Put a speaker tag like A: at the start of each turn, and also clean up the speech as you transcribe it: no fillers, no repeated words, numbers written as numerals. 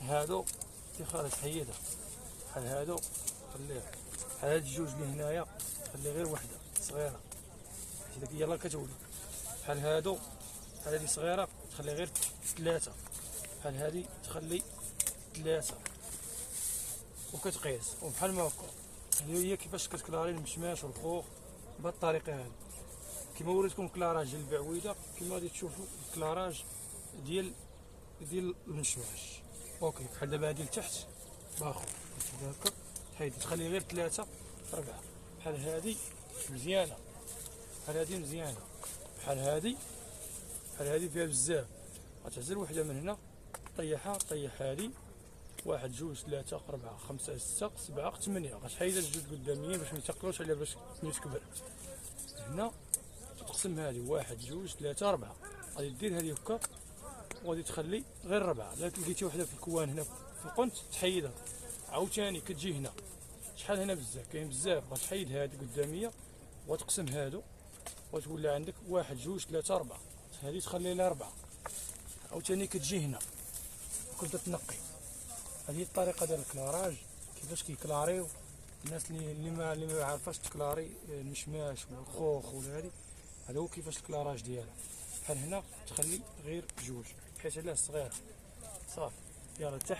A: هادو تيخالي تحيدها، بحال هادو خليها، بحال هاد الجوج اللي هنايا خلي غير وحده صغيره حيت داك هي يلاه كتولد. بحال هادو، بحال هادي صغيره تخلي غير ثلاثه، بحال هادي تخلي ثلاثه وكتقيس. وبحال ما هكا هي كيفاش كتكلاري المشماش والخوخ بهاد الطريقه هادي. كيما وريتكم كلاراج ديال البعويده كيما غادي تشوفوا الكلاراج ديال المشماش. اوكي بحال دابا هادي لتحت باخو هكا تحيد تخلي غير ثلاثه ربعه. بحال هادي مزيانه، بحال هادي مزيانه، بحال هادي فيها بزاف. غتعزل وحده من هنا طيحها، طيح هادي واحد جوج ثلاثة أربعة خمسة ستة سبعة ثمانية. غتحيد الجوج قداميين باش ميتقلوش عليها باش ملي تكبر. هنا تقسم هادي واحد جوج ثلاثة أربعة، غادي دير هادي هكا وغادي تخلي غير ربعة. إلا لقيتي وحدة في الكوان هنا في القنت تحيدها. عاوتاني كتجي هنا شحال هنا بزاف كاين بزاف، غتحيد هادي قدامية وتقسم هادو وتولي عندك واحد جوج ثلاثة أربعة. هادي تخلي لها ربعة. عاوتاني كتجي هنا وكتبدا تنقي. هذه الطريقه ديال الكلاراج كيفاش كيكلاريو الناس اللي ما عارفاش تكلاري المشماش والخوخ ولا هادي. هذا هو كيفاش الكلاراج ديالها. بحال هنا تخلي غير جوج حيت علاه صغيره صافي. يلا تحت